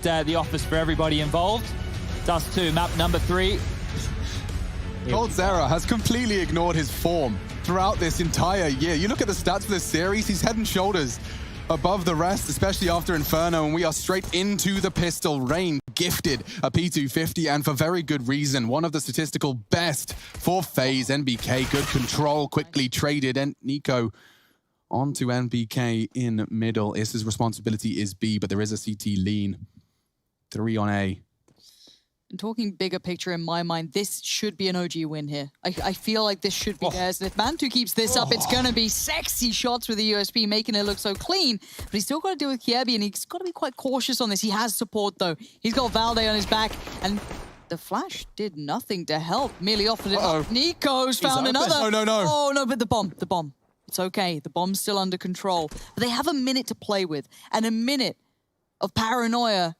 the office for everybody involved. Dust2, map number 3. coldzera has completely ignored his form throughout this entire year. You look at the stats for this series, he's head and shoulders above the rest, especially after Inferno, and we are straight into the pistol. Rain gifted a P250, and for very good reason. One of the statistical best for Faze. NBK, good control, quickly traded, and Nico onto NBK in middle. Issa's responsibility is B, but there is a CT lean. 3 on A. And talking bigger picture in my mind, this should be an OG win here. I feel like this should be theirs. And if Mantu keeps this up, it's going to be sexy shots with the USP, making it look so clean. But he's still got to deal with Kiebi, and he's got to be quite cautious on this. He has support, though. He's got Valde on his back, and the flash did nothing to help. Merely offered it up. Nico's found another. No. Oh, no, but the bomb. It's okay. The bomb's still under control. But they have a minute to play with, and a minute of paranoia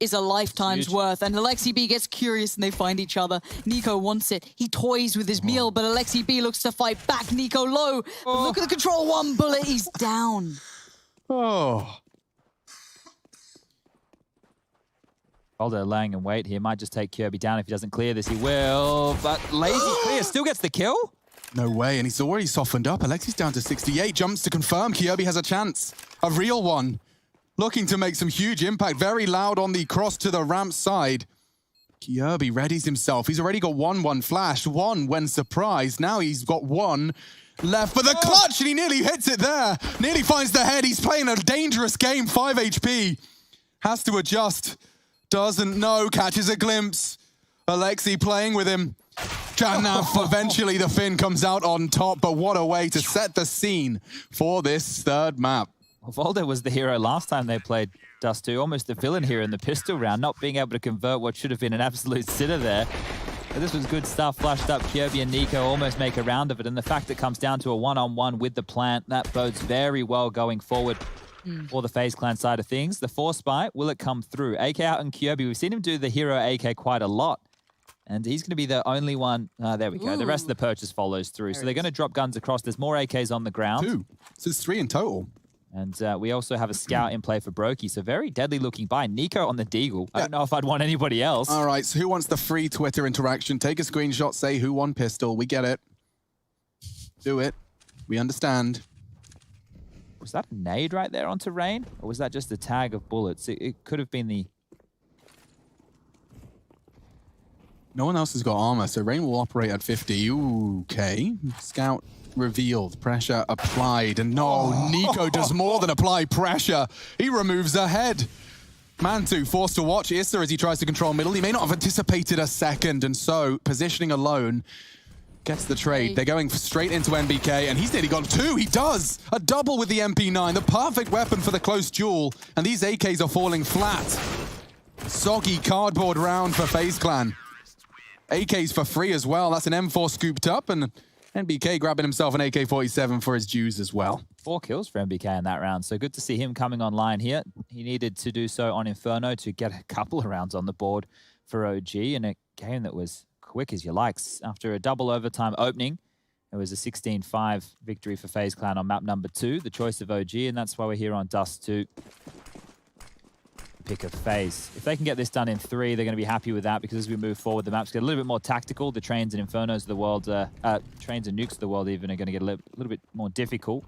is a lifetime's worth. And Alexi B gets curious and they find each other. Nico wants it. He toys with his meal, but Alexi B looks to fight back. Nico low. But look at the control. One bullet. He's down. Oh. Aldo laying in wait here. Might just take Kirby down. If he doesn't clear this, he will. But lazy clear still gets the kill. No way, and he's already softened up. Alexi's down to 68, jumps to confirm. Kirby has a chance. A real one. Looking to make some huge impact. Very loud on the cross to the ramp side. Kirby readies himself. He's already got one flash. One when surprised. Now he's got one left. But the clutch, and he nearly hits it there. Nearly finds the head. He's playing a dangerous game. 5 HP. Has to adjust. Doesn't know. Catches a glimpse. Alexi playing with him. Janaf, eventually the Finn comes out on top. But what a way to set the scene for this third map. Valde was the hero last time they played Dust2, almost the villain here in the pistol round, not being able to convert what should have been an absolute sitter there. But this was good stuff, flashed up. Kirby and Nico almost make a round of it, and the fact it comes down to a one-on-one with the plant, that bodes very well going forward for the FaZe clan side of things. The force spy, will it come through? AK out on Kirby, we've seen him do the hero AK quite a lot, and he's going to be the only one. There we go. Ooh. The rest of the purchase follows through. So they're going to drop guns across. There's more AKs on the ground. 2. So it's 3 in total. And we also have a scout in play for Brokey. So very deadly looking buy. Nico on the Deagle. I don't know if I'd want anybody else. All right, so who wants the free Twitter interaction? Take a screenshot, say who won pistol. We get it. Do it. We understand. Was that a nade right there onto Rain? Or was that just a tag of bullets? It could have been the... No one else has got armor, so Rain will operate at 50. Ooh, okay. Scout revealed, pressure applied, and no, Nico does more than apply pressure. He removes the head. Mantu forced to watch Issa as he tries to control middle. He may not have anticipated a second, and so positioning alone gets the trade. They're going straight into NBK, and he's nearly got 2. He does! A double with the MP9, the perfect weapon for the close duel, and these AKs are falling flat. Soggy cardboard round for FaZe Clan. AKs for free as well. That's an M4 scooped up, and NBK grabbing himself an AK-47 for his dues as well. 4 kills for NBK in that round, so good to see him coming online here. He needed to do so on Inferno to get a couple of rounds on the board for OG in a game that was quick as you like. After a double overtime opening, it was a 16-5 victory for FaZe Clan on map number 2, the choice of OG, and that's why we're here on Dust2. Pick of FaZe. If they can get this done in 3, they're going to be happy with that, because as we move forward, the maps get a little bit more tactical. The trains and infernos of the world, trains and nukes of the world even are going to get a little bit more difficult.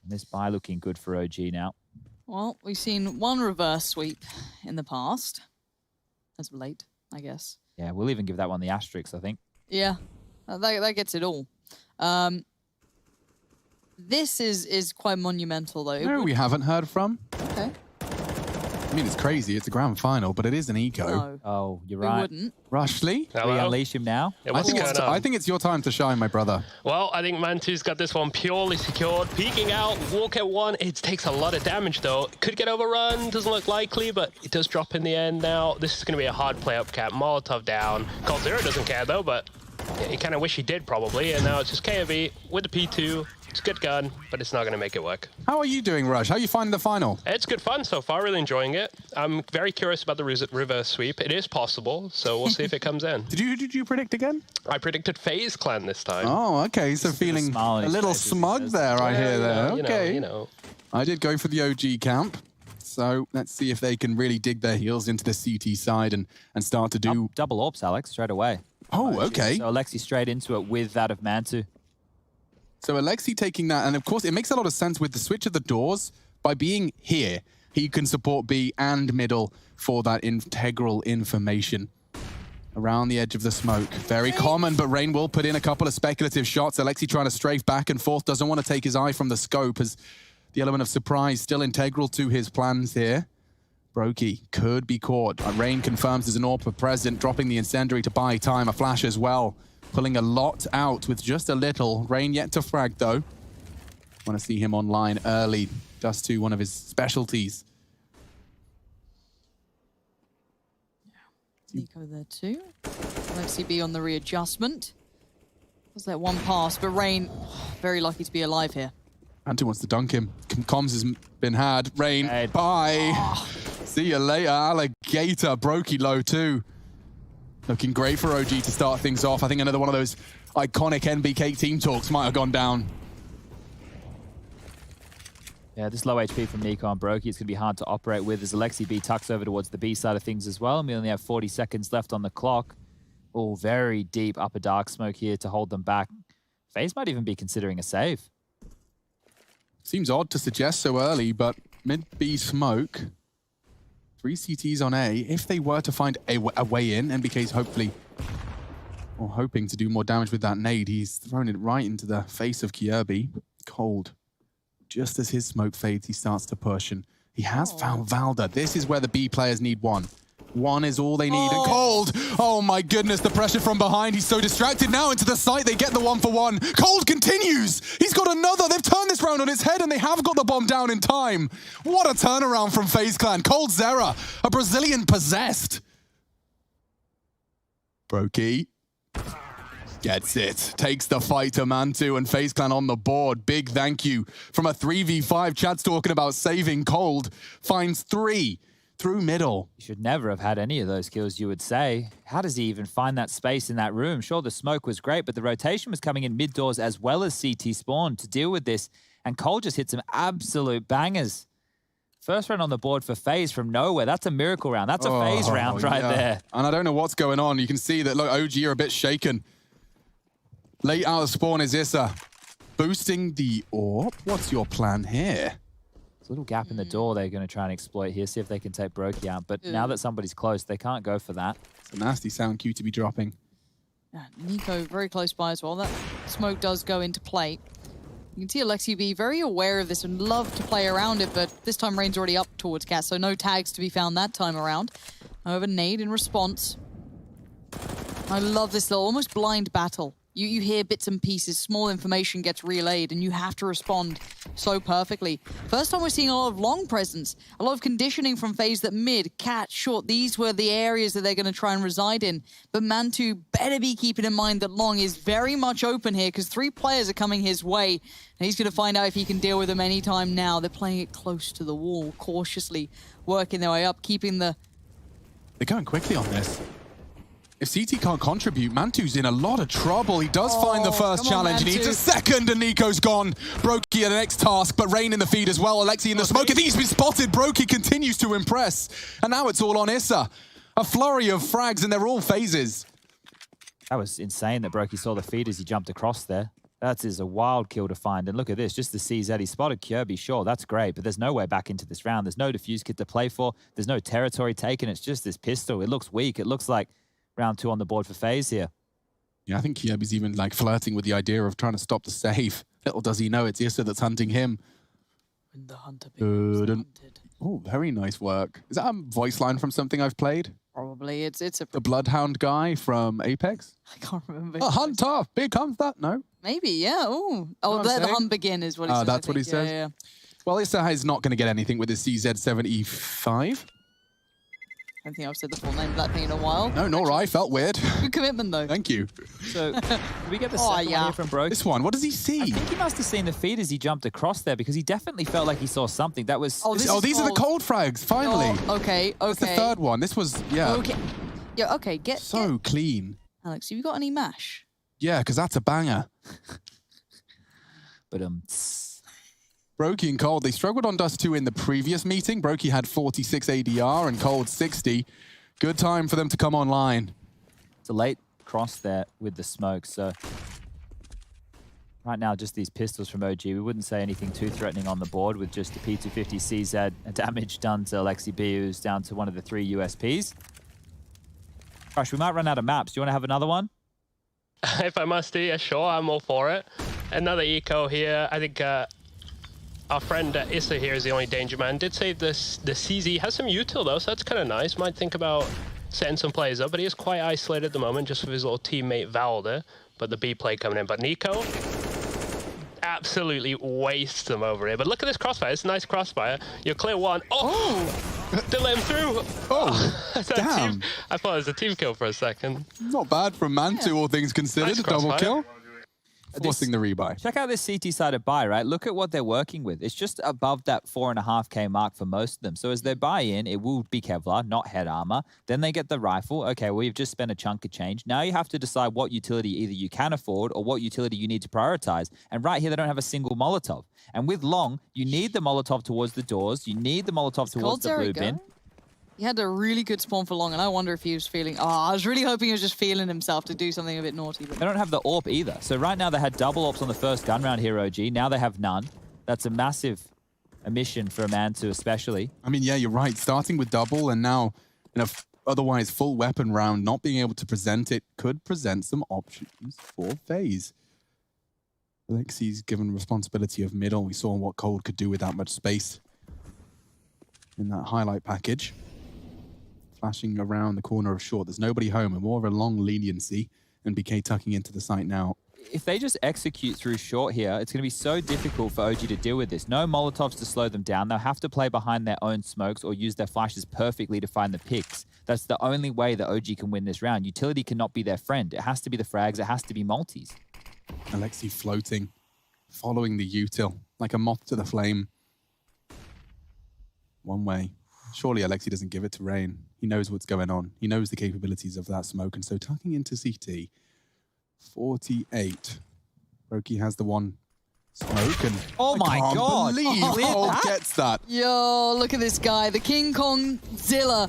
And this buy looking good for OG now. Well, we've seen one reverse sweep in the past. As of late, I guess. Yeah, we'll even give that one the asterisk, I think. Yeah, that gets it all. This is quite monumental, though. No, we haven't heard from. Okay. I mean, it's crazy. It's a grand final, but it is an eco. No, Oh, you're we right. wouldn't. Rushley? Can we unleash him now? Yeah, I what's think, going on? I think it's your time to shine, my brother. Well, I think Mantu's got this one purely secured. Peeking out, walk at 1. It takes a lot of damage, though. Could get overrun, doesn't look likely, but it does drop in the end now. This is going to be a hard play up cap. Molotov down. coldzera doesn't care, though, but yeah, you kind of wish he did, probably. And now it's just KOV with the P2. It's a good gun, but it's not going to make it work. How are you doing, Rush? How are you finding the final? It's good fun so far, really enjoying it. I'm very curious about the reverse sweep. It is possible, so we'll see if it comes in. Did you predict again? I predicted FaZe Clan this time. Oh, okay. So feeling smile on a his little face as he smug says there, I hear there. You know, Okay. you know. I did go for the OG camp. So let's see if they can really dig their heels into the CT side and start to do... Double orbs, Alex, straight away. Oh, okay. So Alexi straight into it with that of Mantu. So Alexi taking that, and of course it makes a lot of sense with the switch of the doors. By being here, he can support B and middle for that integral information. Around the edge of the smoke. Very common, but Rain will put in a couple of speculative shots. Alexi trying to strafe back and forth, doesn't want to take his eye from the scope as the element of surprise still integral to his plans here. Brokey could be caught. Rain confirms there's an AWP present, dropping the incendiary to buy time. A flash as well. Pulling a lot out with just a little. Rain yet to frag though. Want to see him online early. Dust2, one of his specialties. Nico there too. Alexi B on the readjustment. Was that one pass, but Rain, very lucky to be alive here. Mantu wants to dunk him. Comms has been had. Rain, bye. Oh. See you later, Alligator. Brokey low too. Looking great for OG to start things off. I think another one of those iconic NBK team talks might have gone down. Yeah, this low HP from Nico and Brokey is going to be hard to operate with as Alexi B tucks over towards the B side of things as well. And we only have 40 seconds left on the clock. Oh, very deep upper dark smoke here to hold them back. FaZe might even be considering a save. Seems odd to suggest so early, but mid-B smoke. 3 CTs on A. If they were to find a way in, NBK's hopefully, or hoping to do more damage with that nade. He's thrown it right into the face of Kjaerbye. Cold. Just as his smoke fades, he starts to push, and he has found Valda. This is where the B players need one. One is all they need. And Cold! Oh my goodness, the pressure from behind. He's so distracted now into the site. They get the 1-for-1. Cold continues! He's got another. They've turned this round on its head, and they have got the bomb down in time. What a turnaround from FaZe Clan. Cold Zera, a Brazilian possessed. Brokey gets it. Takes the fight to Mantu, and FaZe Clan on the board. Big thank you from a 3v5. Chad's talking about saving Cold. Finds 3 through middle. He should never have had any of those kills, you would say. How does he even find that space in that room? Sure, the smoke was great, but the rotation was coming in mid-doors as well as CT spawn to deal with this, and Cold just hit some absolute bangers. First round on the board for FaZe from nowhere. That's a miracle round. That's a FaZe round right there. And I don't know what's going on. You can see that, look, OG are a bit shaken. Late out of spawn is Issa. Boosting the AWP. What's your plan here? There's a little gap in the door they're going to try and exploit here, see if they can take Brokey out. But now that somebody's close, they can't go for that. It's a nasty sound cue to be dropping. Yeah, Nico very close by as well. That smoke does go into play. You can see Alexi be very aware of this and love to play around it, but this time Rain's already up towards Cat, so no tags to be found that time around. However, nade in response. I love this little almost blind battle. You hear bits and pieces, small information gets relayed, and you have to respond so perfectly. First time we're seeing a lot of long presence, a lot of conditioning from FaZe that mid, cat, short, these were the areas that they're going to try and reside in. But Mantu better be keeping in mind that long is very much open here because 3 players are coming his way, and he's going to find out if he can deal with them anytime now. They're playing it close to the wall, cautiously working their way up, keeping the... They're going quickly on this. If CT can't contribute, Mantu's in a lot of trouble. He does find the first challenge. He needs a second, and Nico's gone. Brokey at the next task, but Rain in the feed as well. Alexi in the smoke. If he's been spotted, Brokey continues to impress. And now it's all on Issa. A flurry of frags, and they're all phases. That was insane that Brokey saw the feed as he jumped across there. That is a wild kill to find. And look at this, just the CZ. He spotted Kjaerbye, sure, that's great, but there's no way back into this round. There's no defuse kit to play for. There's no territory taken. It's just this pistol. It looks weak. It looks like round 2 on the board for FaZe here. Yeah, I think Kjaerbye's even like flirting with the idea of trying to stop the save. Little does he know it's Issa that's hunting him. When the hunter becomes hunted. Oh, very nice work. Is that a voice line from something I've played? Probably. It's a... The Bloodhound guy from Apex? I can't remember. A hunter! Here comes that. No? Maybe, yeah. Ooh. Oh, let the hunt begin is what he says. That's what he says? Yeah. Well, Issa is not going to get anything with his CZ75. I don't think I've said the full name of that thing in a while. No, nor I. Felt weird. Good commitment, though. Thank you. So, did we get the second one here from Brokey? This one, what does he see? I think he must have seen the feed as he jumped across there because he definitely felt like he saw something. That was... these are the cold frags, finally. Oh, okay. That's the third one. This was, yeah. Okay. Yeah, okay. So clean. Alex, have you got any mash? Yeah, because that's a banger. But, Brokey and Cold, they struggled on Dust2 in the previous meeting. Brokey had 46 ADR and Cold 60. Good time for them to come online. It's a late cross there with the smoke, so right now just these pistols from OG. We wouldn't say anything too threatening on the board with just a P250 CZ damage done to Alexi B, who's down to one of the 3 USPs. Gosh, we might run out of maps. Do you want to have another one? If I must do, yeah, sure, I'm all for it. Another eco here. I think our friend Issa here is the only danger man. Did say this, the CZ has some util though, so that's kind of nice. Might think about setting some plays up, but he is quite isolated at the moment just with his little teammate Val there. But the B play coming in. But Nico absolutely wastes them over here. But look at this crossfire. It's a nice crossfire. You're clear one. Oh! Didn't let him through. Oh, damn. I thought it was a team kill for a second. Not bad from Mantu, all things considered. Nice a double crossfire. kill. Forcing the rebuy. Check out this CT-sided buy, right? Look at what they're working with. It's just above that 4.5K mark for most of them. So as they buy in, it will be Kevlar, not head armor. Then they get the rifle. Okay, well, you've just spent a chunk of change. Now you have to decide what utility either you can afford or what utility you need to prioritize. And right here, they don't have a single Molotov. And with Long, you need the Molotov towards the doors. You need the Molotov towards the blue bin. He had a really good spawn for Long, and I wonder if he was feeling... Oh, I was really hoping he was just feeling himself to do something a bit naughty. But they don't have the AWP either. So right now they had double AWPs on the first gun round here, OG. Now they have none. That's a massive omission for a man to especially. I mean, yeah, you're right. Starting with double and now in a otherwise full weapon round, not being able to present it could present some options for Faze. Alexi's given responsibility of middle. We saw what Cold could do with that much space in that highlight package. Flashing around the corner of short. There's nobody home, and more of a long leniency. And BK tucking into the site now. If they just execute through short here, it's going to be so difficult for OG to deal with this. No Molotovs to slow them down. They'll have to play behind their own smokes or use their flashes perfectly to find the picks. That's the only way that OG can win this round. Utility cannot be their friend. It has to be the frags. It has to be multis. Alexi floating, following the util, like a moth to the flame. One way. Surely Alexi doesn't give it to Rain. He knows what's going on. He knows the capabilities of that smoke. And so tucking into CT, 48. Brokey has the one smoke. And oh my God. I can't believe Cold gets that. Yo, look at this guy. The King Kong Zilla.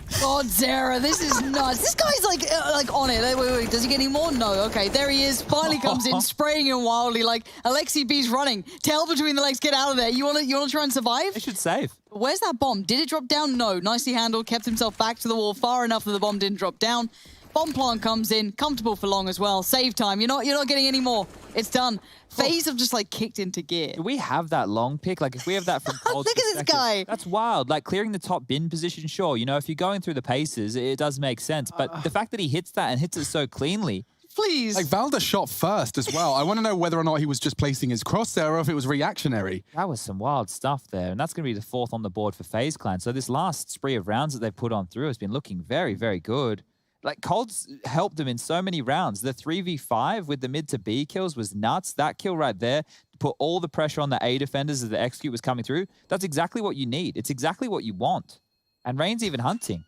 Godzilla, this is nuts. This guy's like on it. Wait, does he get any more? No. Okay, there he is. Finally comes in, spraying him wildly. Like Alexi B's running. Tail between the legs. Get out of there. You wanna try and survive? They should save. Where's that bomb? Did it drop down? No. Nicely handled. Kept himself back to the wall far enough that the bomb didn't drop down. Bomb plant comes in, comfortable for Long as well. Save time. You're not getting any more. It's done. Faze have just like kicked into gear. Do we have that Long pick? Like if we have that from Cold's Look at this guy. That's wild. Like clearing the top bin position, sure. You know, if you're going through the paces, it does make sense. But the fact that he hits that and hits it so cleanly. Please. Like Valda shot first as well. I want to know whether or not he was just placing his crosshair or if it was reactionary. That was some wild stuff there. And that's going to be the 4th on the board for FaZe Clan. So this last spree of rounds that they've put on through has been looking very, very good. Like, Cold's helped them in so many rounds. The 3v5 with the mid to B kills was nuts. That kill right there put all the pressure on the A defenders as the execute was coming through. That's exactly what you need. It's exactly what you want. And Rain's even hunting.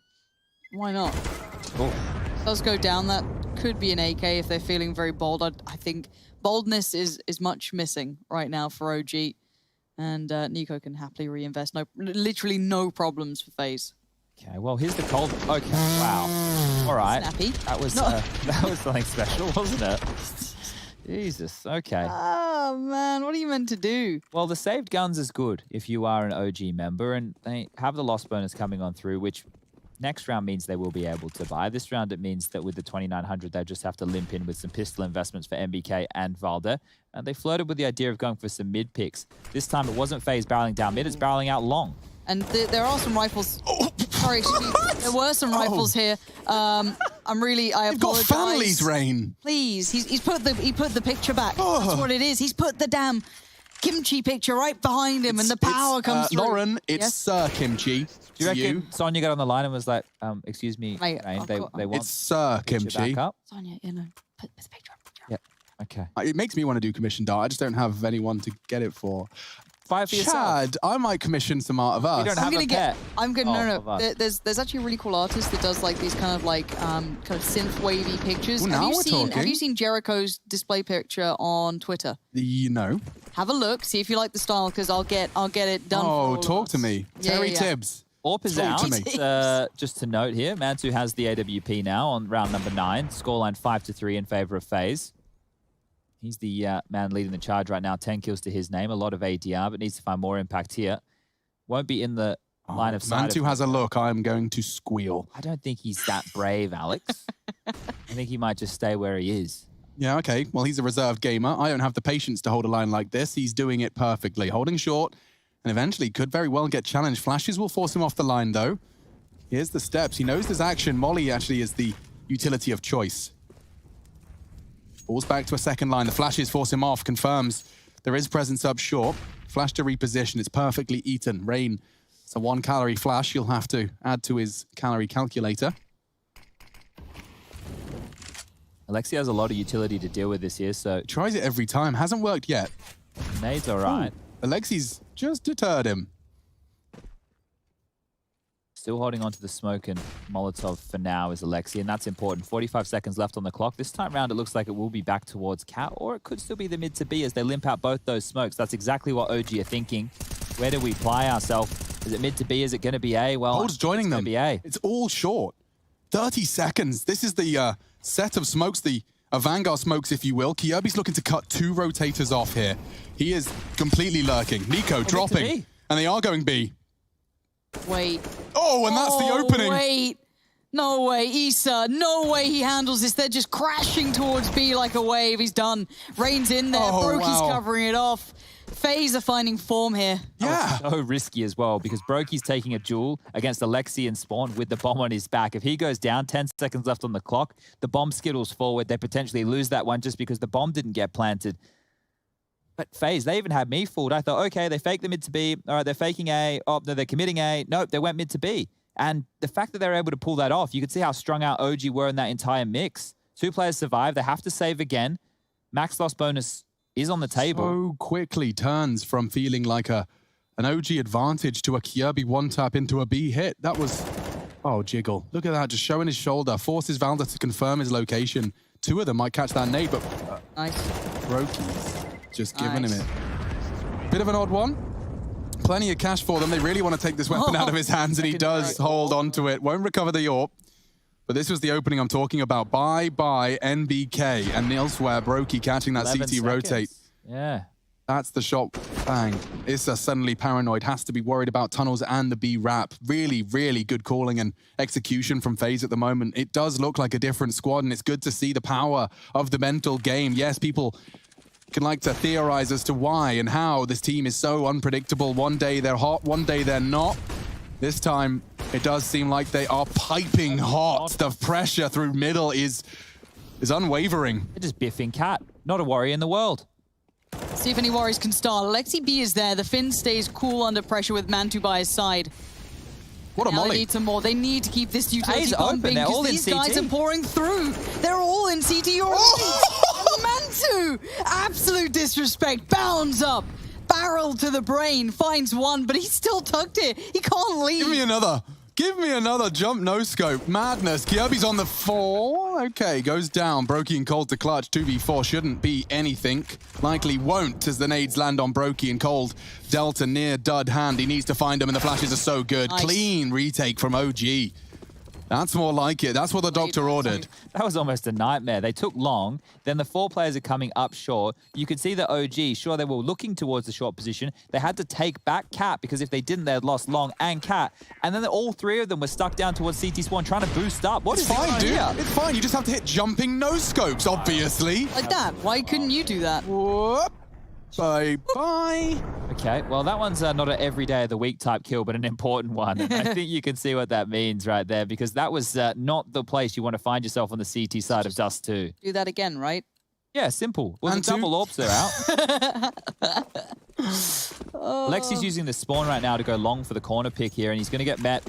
Why not? Cool. Does go down. That could be an AK if they're feeling very bold. I think boldness is much missing right now for OG. And Nico can happily reinvest. Literally no problems for FaZe. Okay, well, here's the Cold. Okay, wow. All right. Snappy. That was that was something special, wasn't it? Jesus, okay. Oh, man, what are you meant to do? Well, the saved guns is good if you are an OG member, and they have the loss bonus coming on through, which next round means they will be able to buy. This round, it means that with the 2,900, they just have to limp in with some pistol investments for MBK and Valde. And they flirted with the idea of going for some mid picks. This time, it wasn't FaZe barreling down mid, it's barreling out long. And there are some rifles. Sorry, there were some rifles here. I apologize. You've got families, Rain. Please, he put the picture back. That's what it is. He's put the damn kimchi picture right behind him, and the power comes through. Lauren, it's Sir Kimchi. Do you reckon Sonya got on the line and was like, excuse me, Mate, Rain, they want it's Sir Kimchi. Sonya, put the picture up. Yeah, okay. It makes me want to do commission dart. I just don't have anyone to get it for. Buy it for yourself. Chad, I might commission some art of us. don't have a pet. I'm gonna Oh, no. There's actually a really cool artist that does like these kind of like kind of synth wavy pictures. Ooh, now we're Have talking. you seen Jericho's display picture on Twitter? You know. Have a look, see if you like the style, because I'll get it done. for all Oh, of talk us. to me. Yeah, Terry yeah. Tibbs. AWP is Talk out. to me. Just to note here, Mantu has the AWP now on round number 9. Scoreline 5-3 in favor of Faze. He's the man leading the charge right now. 10 kills to his name. A lot of ADR, but needs to find more impact here. Won't be in the line of sight. Mantu has a look. I'm going to squeal. I don't think he's that brave, Alex. I think he might just stay where he is. Yeah, okay. Well, he's a reserved gamer. I don't have the patience to hold a line like this. He's doing it perfectly. Holding short, and eventually could very well get challenged. Flashes will force him off the line, though. Here's the steps. He knows there's action. Molly actually is the utility of choice. Falls back to a second line. The flashes force him off. Confirms there is presence up short. Flash to reposition. It's perfectly eaten. Rain. It's a 1-calorie flash. You'll have to add to his calorie calculator. Alexi has a lot of utility to deal with this year, so Tries it every time. Hasn't worked yet. nade's all right. Alexi's just deterred him. Still holding on to the smoke and Molotov for now is Alexi, and that's important. 45 seconds left on the clock. This time round, it looks like it will be back towards Cat, or it could still be the mid to B as they limp out both those smokes. That's exactly what OG are thinking. Where do we apply ourselves? Is it mid to B? Is it going to be A? Well, Hold's joining it's them. gonna be A. It's all short. 30 seconds. This is the set of smokes, the Vanguard smokes, if you will. Kirby's looking to cut 2 rotators off here. He is completely lurking. Nico dropping. B. And they are going B. Wait. Oh, and that's the opening. Wait. No way, Issa. No way he handles this. They're just crashing towards B like a wave. He's done. Rain's in there. Oh, Brokey's wow. covering it off. Faze are finding form here. Yeah. So risky as well because Brokey's taking a duel against Alexi and Spawn with the bomb on his back. If he goes down, 10 seconds left on the clock, the bomb skittles forward. They potentially lose that one just because the bomb didn't get planted. But Faze, they even had me fooled. I thought, okay, they faked the mid to B. All right, they're faking A. Oh, no, they're committing A. Nope, they went mid to B. And the fact that they're able to pull that off, you could see how strung out OG were in that entire mix. 2 players survive. They have to save again. Max loss bonus is on the table. So quickly turns from feeling like an OG advantage to a Kirby 1-tap into a B hit. That was... Oh, Jiggle. Look at that, just showing his shoulder. Forces Valda to confirm his location. 2 of them might catch that nade, but Nice. Brokey's just giving him Nice. it. Bit of an odd one. Plenty of cash for them. They really want to take this weapon out of his hands, and he does hold on to it. Won't recover the AWP. But this was the opening I'm talking about. Bye-bye, NBK. And elsewhere, Brokey catching that 11 CT rotate. seconds. Yeah. That's the shot. Bang. Issa suddenly paranoid. Has to be worried about tunnels and the B wrap. Really, really good calling and execution from FaZe at the moment. It does look like a different squad, and it's good to see the power of the mental game. Yes, people can like to theorize as to why and how this team is so unpredictable. One day they're hot, one day they're not. This time, it does seem like they are piping hot. The pressure through middle is unwavering. They're just biffing Cat. Not a worry in the world. See if any worries can start. Alexi B is there. The Finn stays cool under pressure with Mantu by his side. What a Now they molly. need some more. They need to keep this utility A's open. pumping They're all because in these guys CT. are pouring through. They're all in CT. You're right. Mantu, absolute disrespect. Bounds up. Barrel to the brain. Finds one, but he's still tucked it. He can't leave. Give me another. Give me another jump no scope. Madness. Kirby's on the 4. Okay, goes down. Brokey and Cold to clutch. 2v4 shouldn't be anything. Likely won't as the nades land on Brokey and Cold. Delta near dud hand. He needs to find him and the flashes are so good. Nice. Clean retake from OG. That's more like it. That's what the doctor ordered. That was almost a nightmare. They took long. Then the 4 players are coming up short. You could see the OG, sure, they were looking towards the short position. They had to take back Cat because if they didn't, they had lost long and Cat. And then all 3 of them were stuck down towards CT Spawn trying to boost up. What It's is fine, going dude. on here? It's fine. You just have to hit jumping no scopes, obviously. Like that. Why couldn't you do that? Whoop. Bye-bye. Okay, well, that one's not an every day of the week type kill, but an important one. And I think you can see what that means right there because that was not the place you want to find yourself on the CT side of Dust2. Do that again, right? Yeah, simple. Well, And the double AWPs are out. Lexi's using the spawn right now to go long for the corner pick here, and he's going to get met.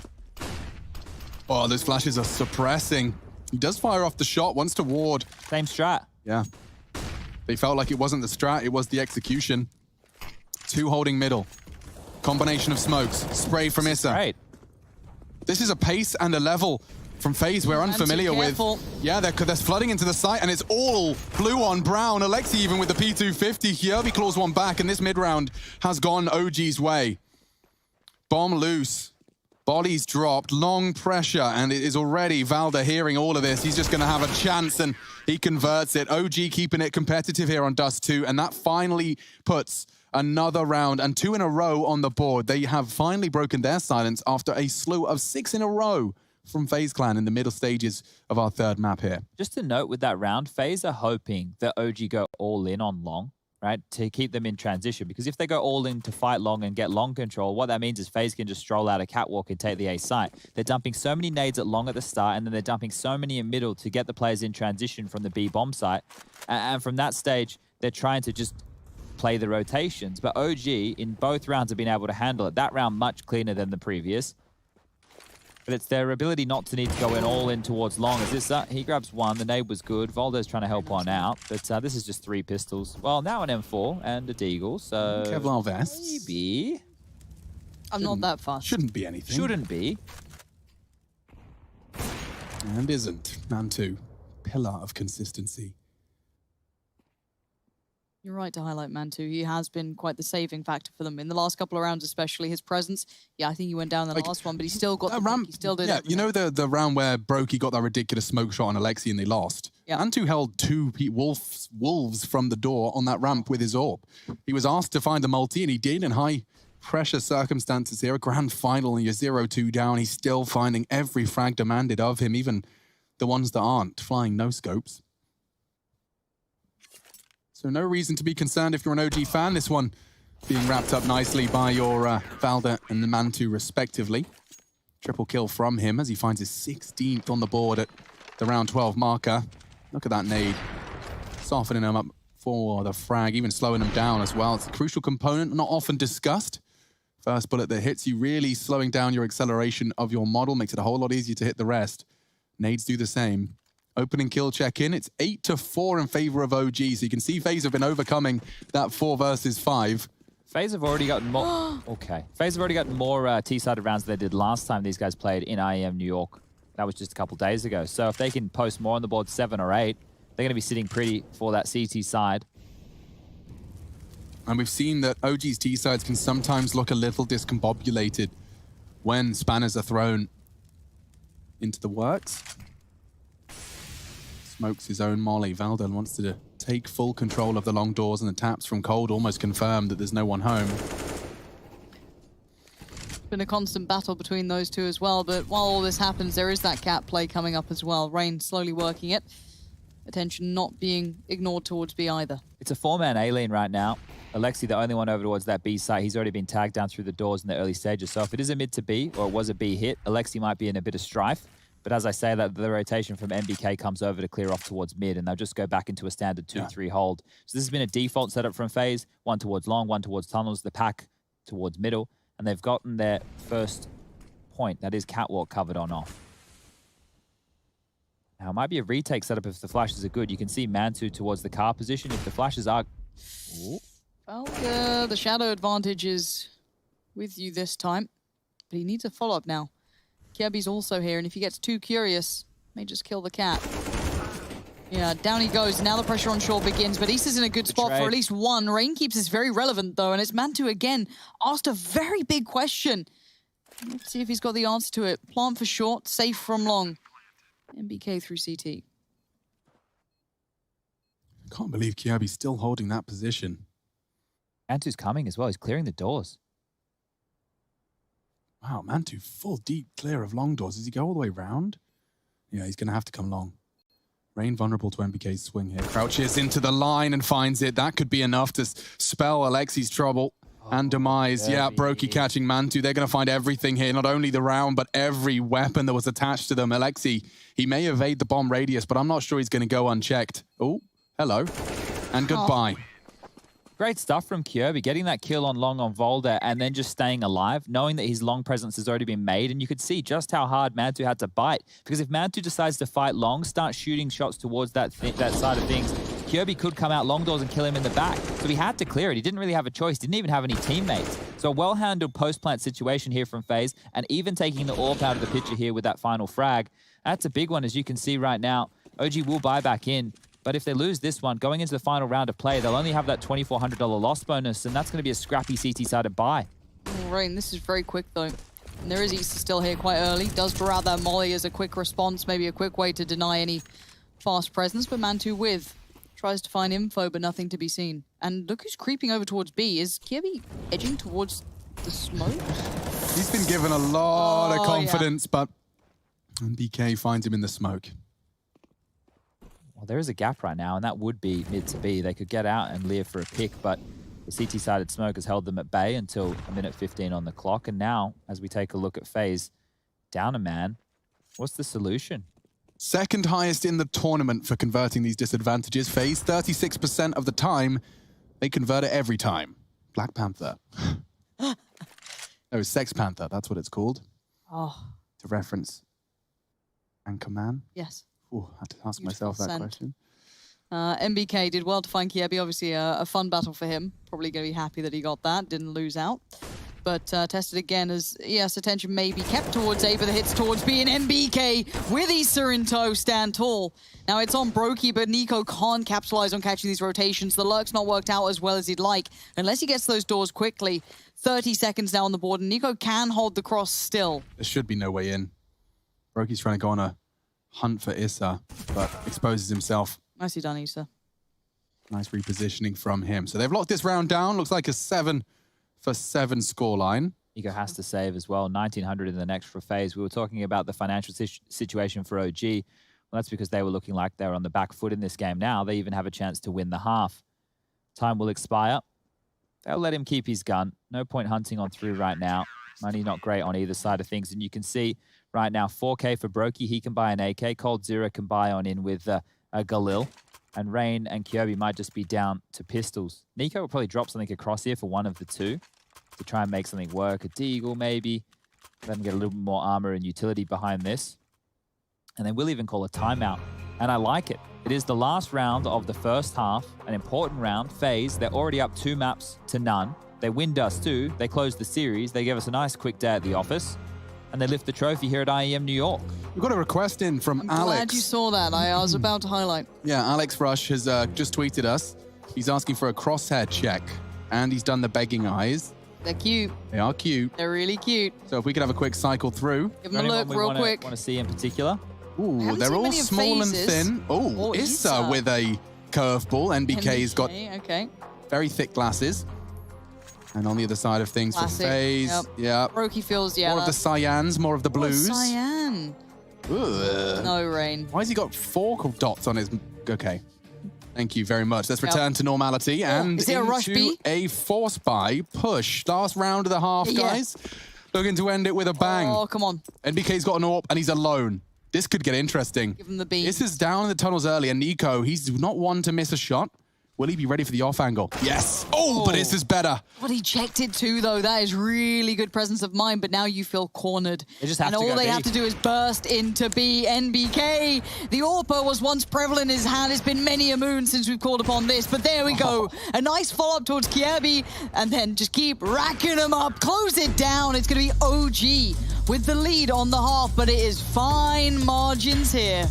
Oh, those flashes are suppressing. He does fire off the shot, wants to ward. Same strat. Yeah. They felt like it wasn't the strat, it was the execution. Two holding middle. Combination of smokes. Spray from Issa. Great. This is a pace and a level from Faze we're unfamiliar with. Yeah, they're flooding into the site, and it's all blue on brown. Alexi even with the P250. Kjaerbye claws one back, and this mid-round has gone OG's way. Bomb loose. Bodies dropped. Long pressure, and it is already Valda hearing all of this. He's just going to have a chance, and he converts it. OG keeping it competitive here on Dust2, and that finally puts another round and 2 in a row on the board. They have finally broken their silence after a slew of 6 in a row from FaZe Clan in the middle stages of our third map here. Just a note with that round, FaZe are hoping that OG go all in on long, right, to keep them in transition. Because if they go all in to fight long and get long control, what that means is FaZe can just stroll out a catwalk and take the A site. They're dumping so many nades at long at the start, and then they're dumping so many in middle to get the players in transition from the B bomb site. And from that stage, they're trying to just play the rotations. But OG, in both rounds, have been able to handle it. That round much cleaner than the previous. But it's their ability not to need to go in all in towards long. As this, he grabs one. The nade was good. Voldo's trying to help one out. But this is just 3 pistols. Well, now an M4 and a Deagle, so Kevlar vests. Maybe. I'm not that fast. Shouldn't be anything. Shouldn't be. And isn't. Man2. Pillar of consistency. You're right to highlight Man2. He has been quite the saving factor for them in the last couple of rounds, especially his presence. Yeah, I think he went down in the last one, but he still got the ramp. He still did. Yeah, you know the round where Brokey got that ridiculous smoke shot on Alexi and they lost. Yeah. Man2 held 2 wolves from the door on that ramp with his AWP. He was asked to find the multi, and he did in high pressure circumstances here. A grand final, and you're 0-2 down. He's still finding every frag demanded of him, even the ones that aren't flying no scopes. So no reason to be concerned if you're an OG fan. This one being wrapped up nicely by your Valda and the Man2 respectively. Triple kill from him as he finds his 16th on the board at the round 12 marker. Look at that nade. Softening him up for the frag, even slowing him down as well. It's a crucial component, not often discussed. First bullet that hits you, really slowing down your acceleration of your model, makes it a whole lot easier to hit the rest. Nades do the same. Opening kill check-in. It's 8-4 in favor of OG. So you can see FaZe have been overcoming that 4 versus 5. FaZe have already gotten more. Okay. FaZe have already gotten more T-sided rounds than they did last time these guys played in IEM New York. That was just a couple days ago. So if they can post more on the board, 7 or 8, they're going to be sitting pretty for that CT side. And we've seen that OG's T-sides can sometimes look a little discombobulated when spanners are thrown into the works. Smokes his own molly. Valda wants to take full control of the long doors, and the taps from Cold almost confirmed that there's no one home. Been a constant battle between those two as well, but while all this happens, there is that cat play coming up as well. Rain slowly working it. Attention not being ignored towards B either. It's a 4-man A-lane right now. Alexi, the only one over towards that B site. He's already been tagged down through the doors in the early stages. So if it is a mid to B, or it was a B hit, Alexi might be in a bit of strife. But as I say that, the rotation from MBK comes over to clear off towards mid, and they'll just go back into a standard 2-3 hold. So this has been a default setup from FaZe. 1 towards long, 1 towards tunnels, the pack towards middle. And they've gotten their first point. That is catwalk covered on off. Now, it might be a retake setup if the flashes are good. You can see Man2 towards the car position. If the flashes are... Ooh. Well, the shadow advantage is with you this time. But he needs a follow-up now. Kjaerbye's also here, and if he gets too curious, may just kill the cat. Yeah, down he goes. Now the pressure on shore begins, but East is in a good spot for at least one. Rain keeps this very relevant, though, and it's Man2 again asked a very big question. Let's see if he's got the answer to it. Plant for short, safe from long. MBK through CT. I can't believe Kjaerbye's still holding that position. Man2's coming as well. He's clearing the doors. Wow, Man2 full deep clear of long doors. Does he go all the way round? Yeah, he's going to have to come long. Rain vulnerable to MBK's swing here. Crouches into the line and finds it. That could be enough to spell Alexi's trouble and demise. Yeah, Brokey catching Man2. They're going to find everything here. Not only the round, but every weapon that was attached to them. Alexi, he may evade the bomb radius, but I'm not sure he's going to go unchecked. Oh, hello. And goodbye. Great stuff from Kjaerbye, getting that kill on long on Volda and then just staying alive, knowing that his long presence has already been made. And you could see just how hard Man2 had to bite. Because if Man2 decides to fight long, start shooting shots towards that side of things, Kirby could come out long doors and kill him in the back. So he had to clear it. He didn't really have a choice. Didn't even have any teammates. So a well-handled post-plant situation here from Faze, and even taking the AWP out of the picture here with that final frag. That's a big one, as you can see right now. OG will buy back in, but if they lose this one, going into the final round of play, they'll only have that $2,400 loss bonus, and that's going to be a scrappy CT-sided buy. All right, and this is very quick, though. And there is Easter still here quite early. Does draw out that molly as a quick response, maybe a quick way to deny any fast presence, but Man2 with tries to find info, but nothing to be seen. And look who's creeping over towards B. Is Kirby edging towards the smoke? He's been given a lot of confidence, but BK finds him in the smoke. Well, there is a gap right now, and that would be mid to B. They could get out and live for a pick, but the CT-sided smoke has held them at bay until a minute 15 on the clock. And now, as we take a look at Faze, down a man, what's the solution? Second highest in the tournament for converting these disadvantages. Faze, 36% of the time, they convert it every time. Black Panther. No, Sex Panther, that's what it's called. Oh. To reference Anchorman. Yes. Ooh, I had to ask myself that question. MBK did well to find Kirby. Obviously, a fun battle for him. Probably going to be happy that he got that. Didn't lose out. But tested again as, yes, attention may be kept towards A, but the hits towards B, and MBK with Issa in tow stand tall. Now it's on Brokey, but Nico can't capitalize on catching these rotations. The lurk's not worked out as well as he'd like, unless he gets those doors quickly. 30 seconds now on the board, and Nico can hold the cross still. There should be no way in. Brokey's trying to go on a hunt for Issa, but exposes himself. Nicely done, Issa. Nice repositioning from him. So they've locked this round down. Looks like a 7-for-7 scoreline. Nico has to save as well. 1,900 in the next for Faze. We were talking about the financial situation for OG. Well, that's because they were looking like they were on the back foot in this game now. They even have a chance to win the half. Time will expire. They'll let him keep his gun. No point hunting on through right now. Money not great on either side of things. And you can see right now, 4K for Brokey. He can buy an AK. Cold Zero can buy on in with a Galil. And Rain and Kirby might just be down to pistols. Nico will probably drop something across here for one of the two to try and make something work. A Deagle maybe. Let them get a little bit more armor and utility behind this. And then we'll even call a timeout. And I like it. It is the last round of the first half. An important round. Faze, they're already up 2 maps to none. They win Dust2. They close the series. They give us a nice quick day at the office. And they lift the trophy here at IEM New York. We've got a request in from I'm Alex. glad you saw that. I was about to highlight. Yeah, Alex Rush has just tweeted us. He's asking for a crosshair check. And he's done the begging eyes. They're cute. They are cute. They're really cute. So if we could have a quick cycle through. Give them a look real quick. Want to see in particular? Ooh, they're all small and thin. Oh, Issa with a curveball. NBK's got very thick glasses. And on the other side of things for Faze, Brokey feels, more of the cyans, more of the blues. Oh, cyan. Ugh. No, Rain. Why has he got 4 dots on his... Okay. Thank you very much. Let's return to normality and is there a rush B? A force buy push. Last round of the half, guys. Looking to end it with a bang. Oh, come on. NBK's got an AWP and he's alone. This could get interesting. Give him the B. This is down in the tunnels early, and Nico, he's not one to miss a shot. Will he be ready for the off angle? Yes. Oh, but this is better. But he checked it too, though. That is really good presence of mind, but now you feel cornered. They just have and to all go they B. have to do is burst into B. NBK. The AWP was once prevalent in his hand. It's been many a moon since we've called upon this, but there we go. A nice follow-up towards Kirby, and then just keep racking them up. Close it down. It's going to be OG with the lead on the half, but it is fine margins here.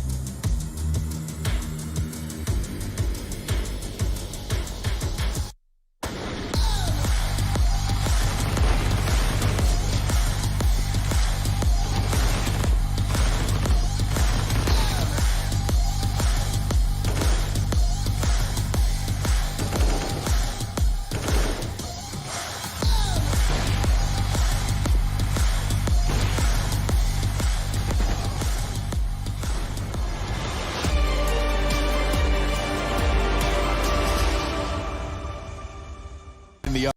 In the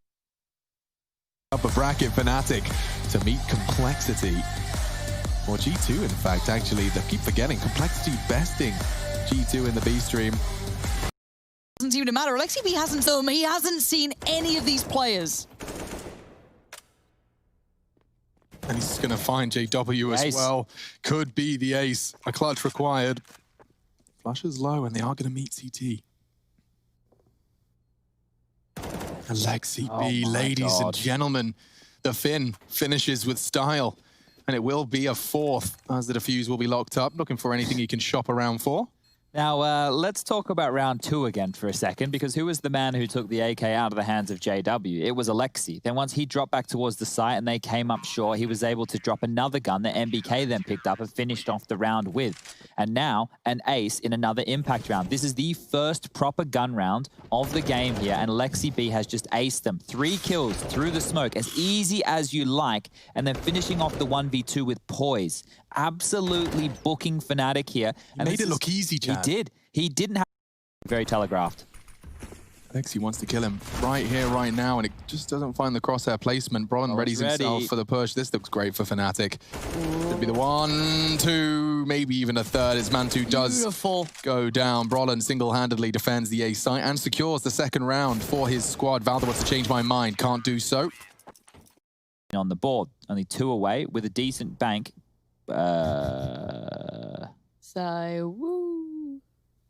upper bracket Fnatic to meet Complexity. Or G2, in fact, actually. They keep forgetting. Complexity besting G2 in the B stream. Doesn't seem to matter. Alexi B hasn't told me. He hasn't seen any of these players. And he's going to find JW as well. Could be the ace. A clutch required. Flush is low, and they are going to meet CT. Alexi Oh B, my ladies and God. gentlemen, the Finn finishes with style. And it will be a fourth as the defuse will be locked up, looking for anything he can shop around for. Now, let's talk about round 2 again for a second, because who was the man who took the AK out of the hands of JW? It was Alexi. Then once he dropped back towards the site and they came up short, he was able to drop another gun that MBK then picked up and finished off the round with. And now, an ace in another impact round. This is the first proper gun round of the game here, and Alexi B has just aced them. 3 kills through the smoke, as easy as you like, and then finishing off the 1v2 with poise. Absolutely booking Fnatic here. And made it look easy, Chad. He did. He didn't have very telegraphed. Alexi wants to kill him right here, right now, and it just doesn't find the crosshair placement. Brolin readies himself for the push. This looks great for Fnatic. Could be the 1, 2, maybe even a third, as Mantu does go down. Brolin single-handedly defends the A site and secures the second round for his squad. Valda wants to change my mind, can't do so. On the board, only 2 away with a decent bank. So, woo.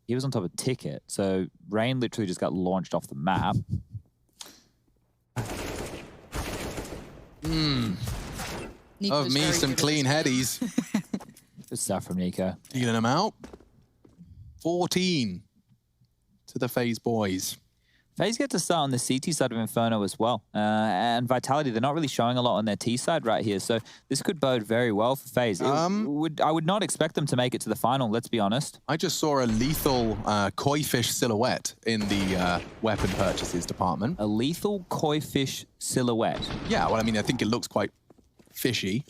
He was on top of Ticket, so Rain literally just got launched off the map. Nico's Of me, very some good at clean this. headies. Good stuff from Nico. Dealing them out. 14 to the Faze boys. Faze get to start on the CT side of Inferno as well. And Vitality, they're not really showing a lot on their T side right here. So this could bode very well for Faze. I would not expect them to make it to the final, let's be honest. I just saw a lethal koi fish silhouette in the weapon purchases department. A lethal koi fish silhouette. Yeah, well, I mean, I think it looks quite fishy.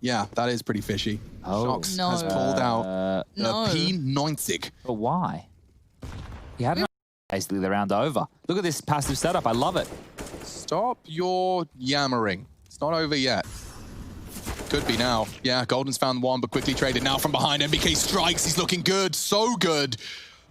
Yeah, that is pretty fishy. Oh. Shox No. has pulled out No. P90. But why? He had basically the round over. Look at this passive setup. I love it. Stop your yammering. It's not over yet. Could be now. Yeah, Golden's found one, but quickly traded now from behind. MBK strikes. He's looking good. So good.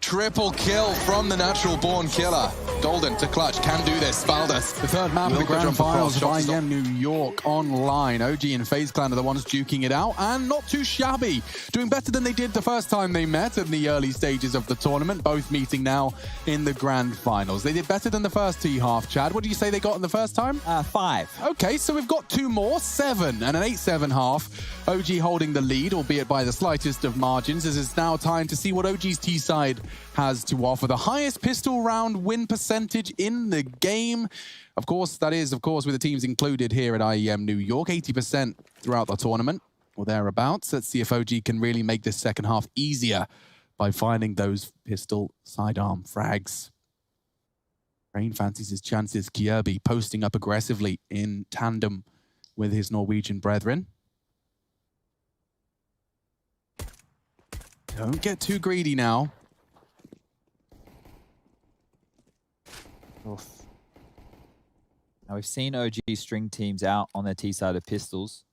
Triple kill from the natural-born killer. Golden to clutch. Can do this. Valdas. The third map of the grand finals of Shox is IEM New York online. OG and FaZe Clan are the ones duking it out, and not too shabby. Doing better than they did the first time they met in the early stages of the tournament, both meeting now in the grand finals. They did better than the first T-half, Chad. What did you say they got in the first time? 5. Okay, so we've got 2 more, 7, and an 8-7 half. OG holding the lead, albeit by the slightest of margins, as it's now time to see what OG's T-side has to offer. The highest pistol round win percentage in the game. Of course, that is, of course, with the teams included here at IEM New York, 80% throughout the tournament, or thereabouts. Let's see if OG can really make this second half easier by finding those pistol sidearm frags. Rain fancies his chances. Kjærby posting up aggressively in tandem with his Norwegian brethren. Don't get too greedy now. Oof. Now we've seen OG string teams out on their T side of pistols.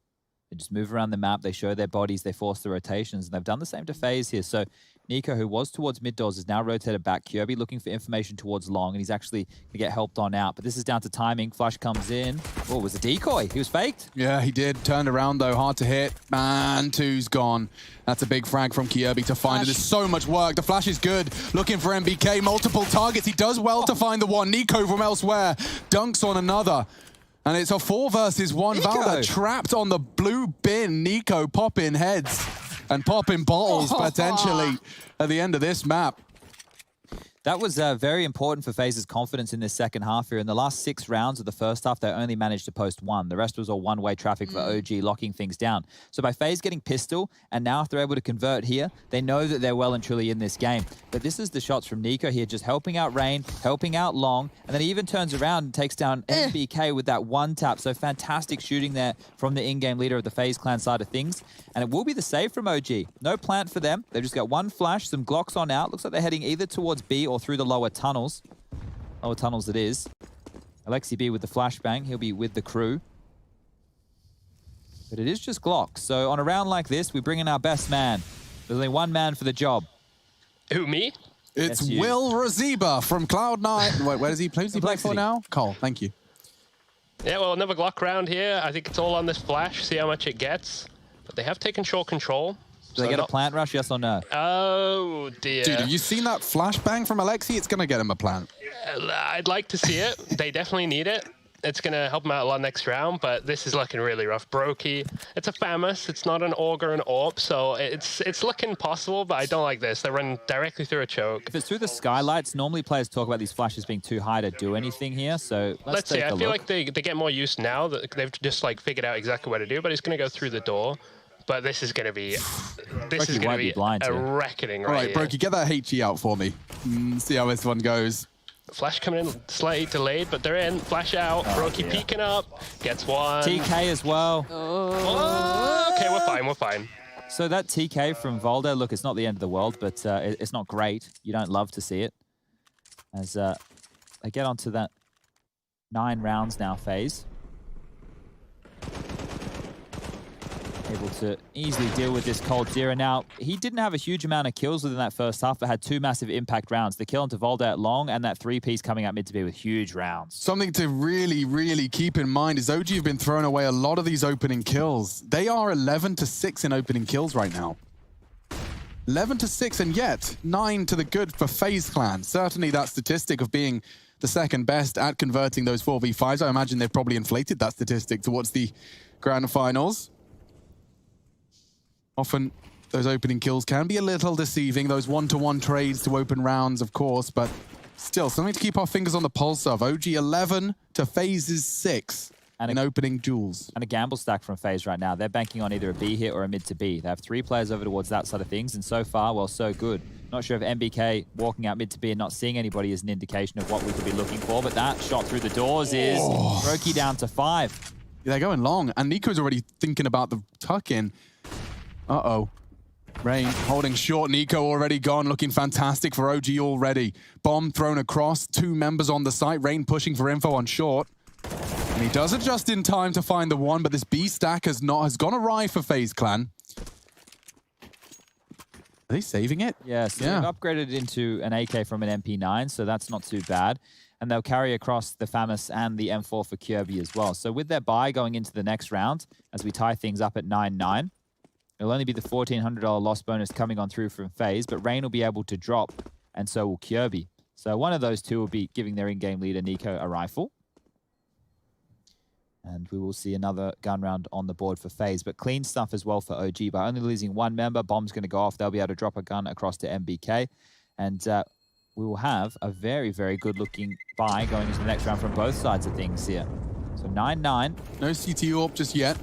They just move around the map, they show their bodies, they force the rotations, and they've done the same to FaZe here. So Nico, who was towards mid doors, is now rotated back. Kjærby looking for information towards long, and he's actually going to get helped on out. But this is down to timing. Flash comes in. Oh, it was a decoy. He was faked. Yeah, he did. Turned around, though. Hard to hit. Man, 2's gone. That's a big frag from Kjærby to find. There's so much work. The flash is good. Looking for MBK. Multiple targets. He does well to find the one. Nico from elsewhere dunks on another. And it's a 4 versus 1. Nico. Valda trapped on the blue bin. Nico popping heads and popping bottles potentially at the end of this map. That was very important for FaZe's confidence in this second half here. In the last 6 rounds of the first half, they only managed to post 1. The rest was all one-way traffic for OG, locking things down. So by FaZe getting pistol, and now if they're able to convert here, they know that they're well and truly in this game. But this is the shots from Nico here, just helping out Rain, helping out Long, and then he even turns around and takes down MBK with that one tap. So fantastic shooting there from the in-game leader of the FaZe clan side of things. And it will be the save from OG. No plant for them. They've just got one flash, some Glocks on out. Looks like they're heading either towards B or through the lower tunnels. Lower tunnels it is. Alexi B with the flashbang. He'll be with the crew. But it is just Glocks. So on a round like this, we bring in our best man. There's only one man for the job. Who, me? It's Yes, you. Will Raziba from Cloud9. Wait, where does he play? Who's he play for Complexity. now? Cole, thank you. Yeah, well, another Glock round here. I think it's all on this flash. See how much it gets. But they have taken short control. Do they get a plant rush, yes or no? Oh, dear. Dude, have you seen that flashbang from Alexi? It's going to get him a plant. I'd like to see it. They definitely need it. It's going to help them out a lot next round, but this is looking really rough. Brokey, it's a FAMAS. It's not an Augur and AWP, so it's looking possible, but I don't like this. They're running directly through a choke. If it's through the skylights, normally players talk about these flashes being too high to do anything here, so let's take a see. I look. feel like they get more used now. That they've just like figured out exactly what to do, but it's going to go through the door. But this is going to be blind a here. reckoning All right, here. Brokey, get that HE out for me. See how this one goes. Flash coming in slightly delayed, but they're in. Flash out. Brokey peeking up. Gets one. TK as well. Oh, okay, we're fine. We're fine. So that TK from Voldo, look, it's not the end of the world, but it's not great. You don't love to see it. As they get onto that 9 rounds now phase. Able to easily deal with this Cold Zero. Now, he didn't have a huge amount of kills within that first half, but had 2 massive impact rounds. The kill onto Voldo at long and that 3-piece coming out mid to be with huge rounds. Something to really, really keep in mind is OG have been throwing away a lot of these opening kills. They are 11-6 in opening kills right now. 11-6, and yet 9 to the good for FaZe Clan. Certainly that statistic of being the second best at converting those 4v5s. I imagine they've probably inflated that statistic towards the grand finals. Often those opening kills can be a little deceiving, those one-to-one trades to open rounds, of course, but still something to keep our fingers on the pulse of. OG 11 to FaZe's 6 in opening duels. And a gamble stack from FaZe right now. They're banking on either a B hit or a mid to B. They have 3 players over towards that side of things, and so far, well, so good. Not sure if MBK walking out mid to B and not seeing anybody is an indication of what we could be looking for, but that shot through the doors is Brokey down to 5. They're going long, and Nico's already thinking about the tuck-in. Uh-oh. Rain holding short. Nico already gone, looking fantastic for OG already. Bomb thrown across, 2 members on the site. Rain pushing for info on short. And he does it just in time to find the one, but this B stack has gone awry for FaZe Clan. Are they saving it? Yeah, so they've upgraded into an AK from an MP9, so that's not too bad. And they'll carry across the FAMAS and the M4 for Kirby as well. So with their buy going into the next round, as we tie things up at 9-9, it'll only be the $1,400 loss bonus coming on through from FaZe, but Rain will be able to drop, and so will Kirby. So one of those two will be giving their in-game leader, Nico, a rifle. And we will see another gun round on the board for FaZe, but clean stuff as well for OG. By only losing 1 member, Bomb's going to go off. They'll be able to drop a gun across to MBK. And we will have a very, very good-looking buy going into the next round from both sides of things here. So 9-9. No CT AWP just yet.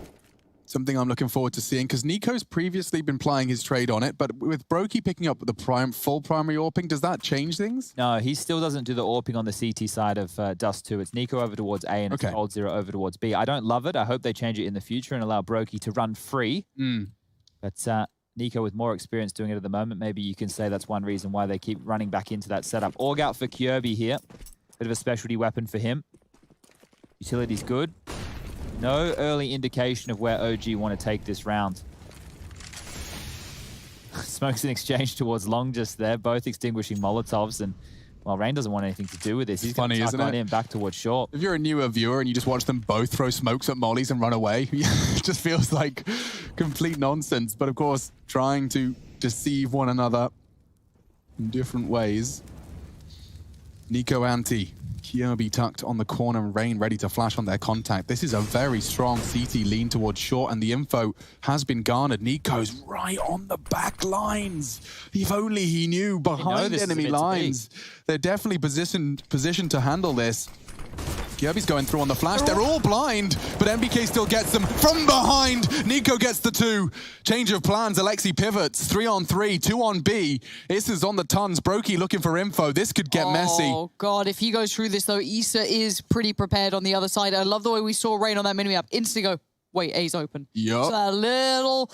Something I'm looking forward to seeing, because Nico's previously been plying his trade on it, but with Brokey picking up the full primary AWPing, does that change things? No, he still doesn't do the AWPing on the CT side of Dust2. It's Nico over towards A and it's Cold Zero over towards B. I don't love it. I hope they change it in the future and allow Brokey to run free. But Nico with more experience doing it at the moment, maybe you can say that's one reason why they keep running back into that setup. Org out for Kirby here. Bit of a specialty weapon for him. Utility's good. No early indication of where OG want to take this round. Smokes an exchange towards long just there, both extinguishing Molotovs, and well, Rain doesn't want anything to do with this. He's going to tuck on in back towards short. If you're a newer viewer and you just watch them both throw smokes at mollies and run away, it just feels like complete nonsense. But of course, trying to deceive one another in different ways. Nico anti. Kirby tucked on the corner and Rain ready to flash on their contact. This is a very strong CT lean towards short, and the info has been garnered. Nico's right on the back lines. If only he knew behind enemy lines. They're definitely positioned to handle this. Kirby's going through on the flash. They're all blind, but MBK still gets them from behind. Nico gets the 2. Change of plans. Alexi pivots. 3 on 3, 2 on B. This is on the tons. Brokey looking for info. This could get messy. Oh, God. If he goes through this, though, Issa is pretty prepared on the other side. I love the way we saw Rain on that mini-map. Instantly go, wait, A's open. Yup. So that little,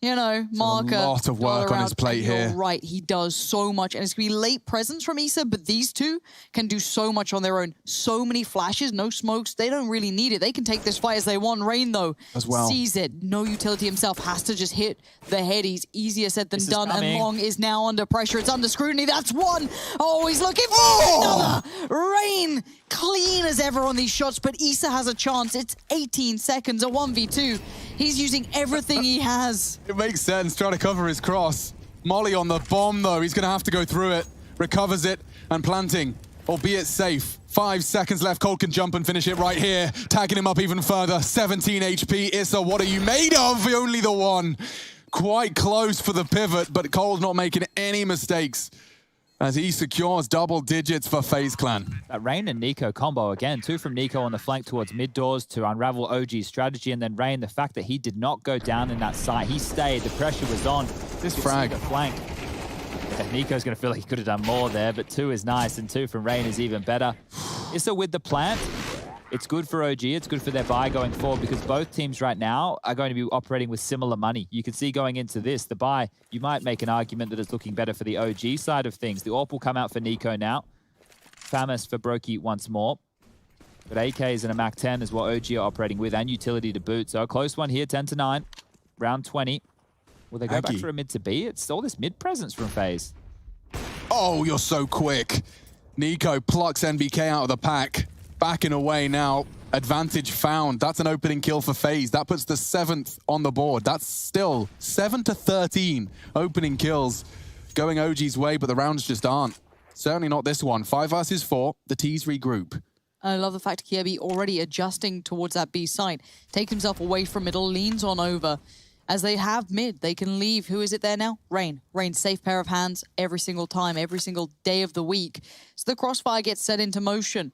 you know, marker. A lot of work on his plate here. You're right, he does so much. And it's going to be late presence from Issa, but these two can do so much on their own. So many flashes, no smokes. They don't really need it. They can take this fight as they want. Rain, though, sees it. No utility himself. Has to just hit the head. He's easier said than done. And Long is now under pressure. It's under scrutiny. That's 1. Oh, he's looking for another. Rain, clean as ever on these shots, but Issa has a chance. It's 18 seconds, a 1v2. He's using everything he has. It makes sense, trying to cover his cross. Molly on the bomb, though. He's going to have to go through it. Recovers it and planting. albeit safe. 5 seconds left. Cold can jump and finish it right here. Tagging him up even further. 17 HP. Issa, what are you made of? Only the one. Quite close for the pivot, but Cold not making any mistakes as he secures double digits for FaZe Clan. That Rain and Nico combo again. 2 from Nico on the flank towards mid doors to unravel OG's strategy, and then Rain, the fact that he did not go down in that site. He stayed. The pressure was on. This frag. The flank. Yeah, Nico's going to feel like he could have done more there, but 2 is nice, and 2 from Rain is even better. Issa with the plant. It's good for OG, it's good for their buy going forward because both teams right now are going to be operating with similar money. You can see going into this, the buy, you might make an argument that it's looking better for the OG side of things. The AWP will come out for Nico now. Famas for Brokey once more. But AKs and a Mac 10 is what OG are operating with, and utility to boot. So a close one here, 10-9, round 20. Will they go back for a mid to B? It's all this mid presence from FaZe. Oh, you're so quick. Nico plucks NBK out of the pack. Backing away now. Advantage found. That's an opening kill for FaZe. That puts the 7th on the board. That's still 7-13 opening kills going OG's way, but the rounds just aren't. Certainly not this one. 5 versus 4. The T's regroup. I love the fact Kirby already adjusting towards that B site. Takes himself away from middle, leans on over. As they have mid, they can leave. Who is it there now? Rain. Rain, safe pair of hands every single time, every single day of the week. So the crossfire gets set into motion.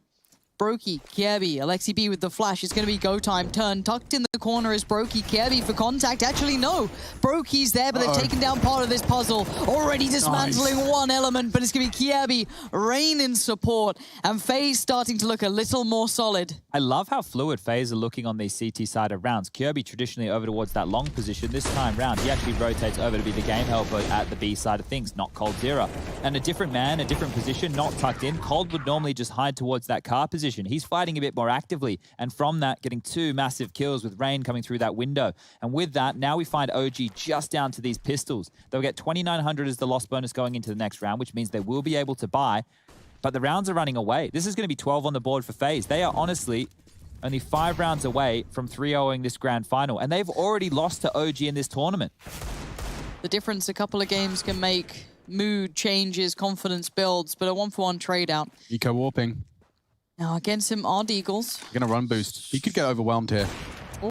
Brokey, Kirby, Alexi B with the flash. It's going to be go time. Turn tucked in the corner is Brokey. Kirby for contact. Actually, no. Brokey's there, but they've taken down part of this puzzle. Already dismantling one element, but it's going to be Kirby, Rain in support, and FaZe starting to look a little more solid. I love how fluid FaZe are looking on these CT side of rounds. Kirby traditionally over towards that long position. This time round, he actually rotates over to be the game helper at the B side of things, not Cold Zero. And a different man, a different position, not tucked in. Cold would normally just hide towards that car position. He's fighting a bit more actively, and from that, getting 2 massive kills with Rain coming through that window. And with that, now we find OG just down to these pistols. They'll get 2,900 as the loss bonus going into the next round, which means they will be able to buy, but the rounds are running away. This is going to be 12 on the board for FaZe. They are honestly only 5 rounds away from 3-0ing this grand final, and they've already lost to OG in this tournament. The difference a couple of games can make. Mood changes, confidence builds, but a 1-for-1 trade out. Eco warping. Now against him are Deagles. Gonna run boost. He could get overwhelmed here.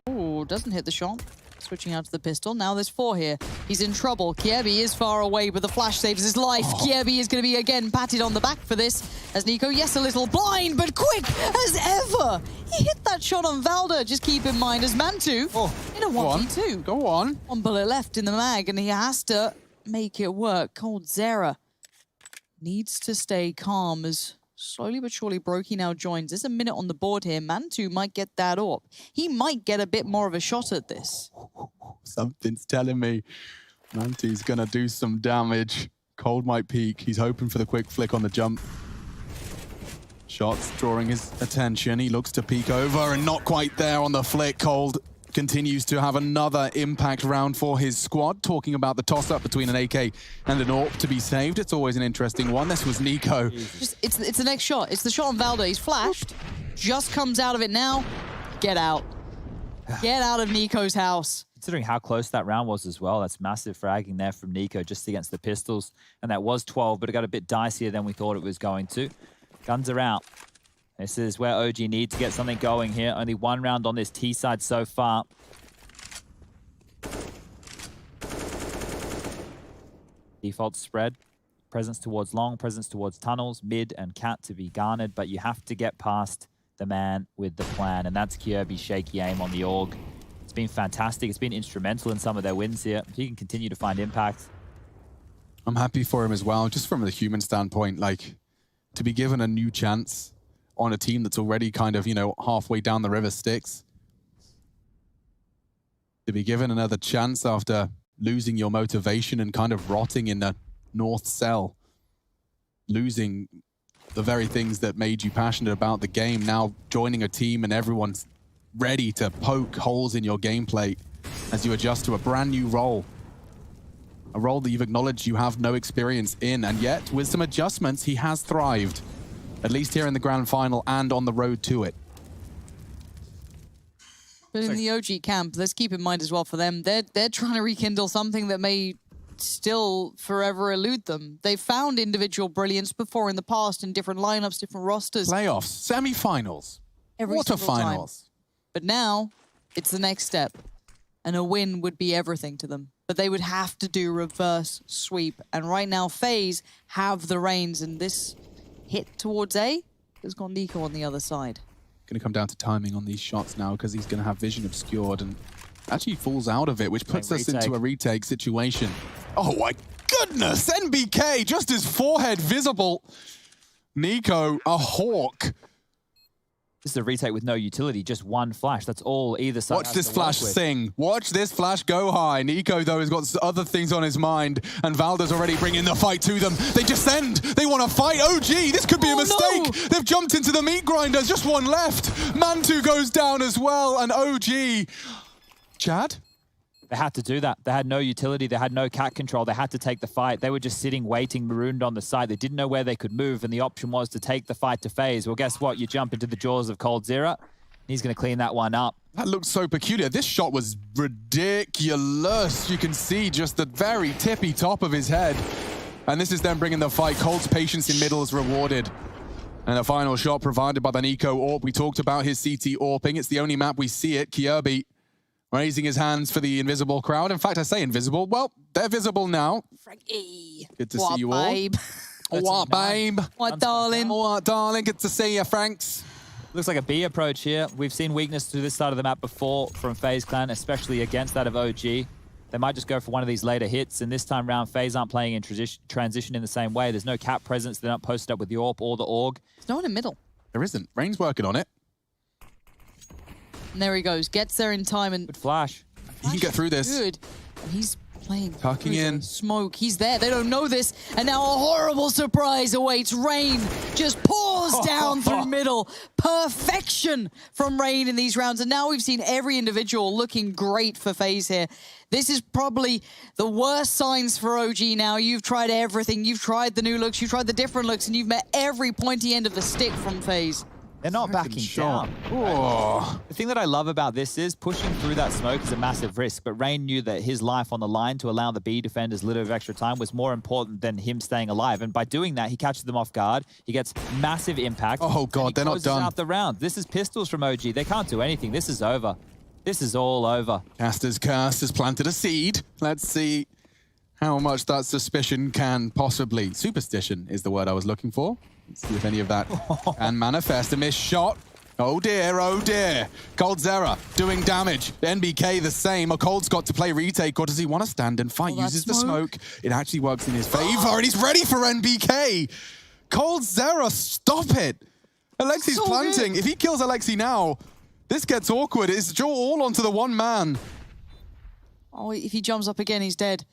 Oh, doesn't hit the shot. Switching out to the pistol. Now there's 4 here. He's in trouble. Kiebi is far away, but the flash saves his life. Kiebi is going to be again patted on the back for this. As Nico, yes, a little blind, but quick as ever. He hit that shot on Valda. Just keep in mind as Mantu in a 1v2. Go on. 1 bullet left in the mag, and he has to make it work. Cold Zera needs to stay calm as slowly but surely Brokey now joins. There's a minute on the board here. Mantu might get that up. He might get a bit more of a shot at this. Something's telling me Mantu's gonna do some damage. Cold might peek. He's hoping for the quick flick on the jump. Shots drawing his attention. He looks to peek over and not quite there on the flick. Cold continues to have another impact round for his squad. Talking about the toss-up between an AK and an AWP to be saved. It's always an interesting one. This was Nico. It's the next shot. It's the shot on Valda. He's flashed. Just comes out of it now. Get out. Get out of Nico's house. Considering how close that round was as well, that's massive fragging there from Nico just against the pistols. And that was 12, but it got a bit dicier than we thought it was going to. Guns are out. This is where OG need to get something going here. Only 1 round on this T side so far. Default spread. Presence towards long, presence towards tunnels, mid and cat to be garnered, but you have to get past the man with the plan, and that's Kirby's shaky aim on the AUG. It's been fantastic. It's been instrumental in some of their wins here. If he can continue to find impact. I'm happy for him as well, just from the human standpoint, like to be given a new chance on a team that's already kind of, you know, halfway down the river Styx. To be given another chance after losing your motivation and kind of rotting in the North Cell. Losing the very things that made you passionate about the game. Now joining a team and everyone's ready to poke holes in your gameplay as you adjust to a brand new role. A role that you've acknowledged you have no experience in, and yet with some adjustments, he has thrived. At least here in the grand final and on the road to it. But in the OG camp, let's keep in mind as well for them, they're trying to rekindle something that may still forever elude them. They've found individual brilliance before in the past in different lineups, different rosters. Playoffs, semi-finals, Every single time. quarterfinals. But now, it's the next step. And a win would be everything to them. But they would have to do reverse sweep. And right now, Faze have the reins. And this hit towards A has got Nico on the other side. Going to come down to timing on these shots now because he's going to have vision obscured and actually falls out of it, which puts us into a retake situation. Oh my goodness! NBK, just his forehead visible. Nico, a hawk. This is a retake with no utility, just one flash. That's all either side. Watch this flash sing. Watch this flash go high. Nico, though, has got other things on his mind, and Valda's already bringing the fight to them. They descend. They want to fight. OG, this could be a mistake. No. They've jumped into the meat grinders. Just one left. Mantu goes down as well, and OG. Chad? They had to do that. They had no utility. They had no cat control. They had to take the fight. They were just sitting, waiting, marooned on the side. They didn't know where they could move, and the option was to take the fight to Faze. Well, guess what? You jump into the jaws of coldzera. He's going to clean that one up. That looked so peculiar. This shot was ridiculous. You can see just the very tippy top of his head. And this is them bringing the fight. Cold's patience in middle is rewarded. And a final shot provided by the Nico AWP. We talked about his CT AWPing. It's the only map we see it. Kirby raising his hands for the invisible crowd. In fact, I say invisible. Well, they're visible now. Frankie. Good to see you babe. all. What, babe? What, darling? What, darling? Good to see you, Franks. Looks like a B approach here. We've seen weakness to this side of the map before from FaZe Clan, especially against that of OG. They might just go for one of these later hits, and this time round, FaZe aren't playing in transition in the same way. There's no cap presence. They're not posted up with the AWP or the AUG. There's no one in middle. There isn't. Rain's working on it. And there he goes. Gets there in time and... Good flash. He can get through this. Good. And he's playing Tucking through in. the smoke. He's there. They don't know this. And now a horrible surprise awaits. Rain just pours down through middle. Perfection from Rain in these rounds. And now we've seen every individual looking great for FaZe here. This is probably the worst signs for OG now. You've tried everything. You've tried the new looks. You've tried the different looks. And you've met every pointy end of the stick from FaZe. They're not backing down. Oh. The thing that I love about this is pushing through that smoke is a massive risk, but Rain knew that his life on the line to allow the B defenders a little bit of extra time was more important than him staying alive. And by doing that, he catches them off guard. He gets massive impact. Oh, God, they're not done. Out the round. This is pistols from OG. They can't do anything. This is over. This is all over. Caster's curse has planted a seed. Let's see how much that suspicion can possibly... Superstition is the word I was looking for. Let's see if any of that can manifest. A missed shot. Oh dear, oh dear. coldzera doing damage. NBK the same. A Cold's got to play retake, or does he want to stand and fight? Uses the smoke. It actually works in his favor, and he's ready for NBK. coldzera, stop it. Alexi's So planting. good. If he kills Alexi now, this gets awkward. It's all onto the one man. Oh, if he jumps up again, he's dead.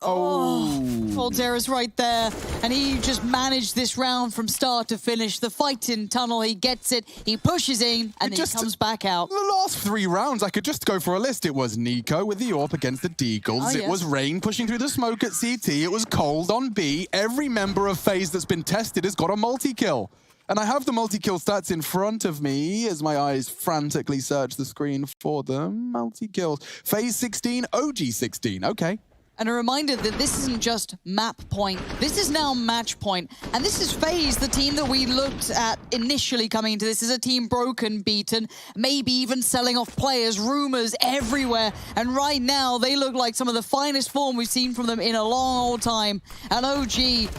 Oh. coldzera's right there, and he just managed this round from start to finish. The fight in tunnel, he gets it, he pushes in, and then he comes back out. The last 3 rounds, I could just go for a list. It was Nico with the AWP against the Deagles. Oh, It yeah. was Rain pushing through the smoke at CT. It was Cold on B. Every member of FaZe that's been tested has got a multi-kill. And I have the multi-kill stats in front of me as my eyes frantically search the screen for them. Multi-kills. FaZe 16, OG 16. Okay. And a reminder that this isn't just map point, this is now match point. And this is FaZe, the team that we looked at initially coming into this, is a team broken, beaten, maybe even selling off players, rumors everywhere. And right now, they look like some of the finest form we've seen from them in a long old time. And OG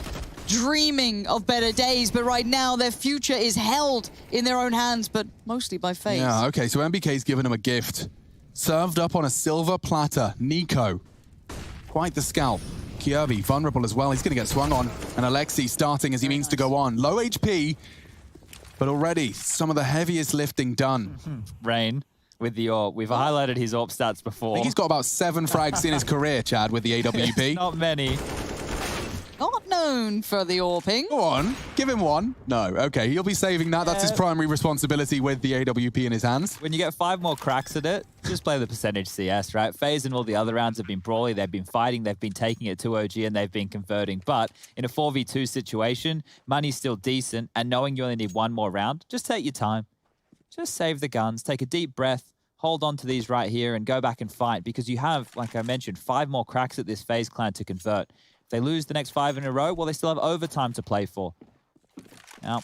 dreaming of better days, but right now their future is held in their own hands, but mostly by FaZe. Yeah, okay, so MBK's given him a gift. Served up on a silver platter. Nico. Quite the scalp. Kirby, vulnerable as well. He's going to get swung on. And Alexi starting as he means to go on. Low HP, but already some of the heaviest lifting done. Rain with the AWP. We've highlighted his AWP stats before. I think he's got about 7 frags in his career, Chad, with the AWP. Not many. Not known for the AWPing. Go on, give him 1. No, okay, he'll be saving that. That's his primary responsibility with the AWP in his hands. When you get 5 more cracks at it, just play the percentage CS, right? FaZe and all the other rounds have been brawly, they've been fighting, they've been taking it to OG, and they've been converting. But in a 4v2 situation, money's still decent, and knowing you only need 1 more round, just take your time. Just save the guns, take a deep breath, hold on to these right here and go back and fight, because you have, like I mentioned, 5 more cracks at this Faze clan to convert. If they lose the next 5 in a row, well, they still have overtime to play for. Now,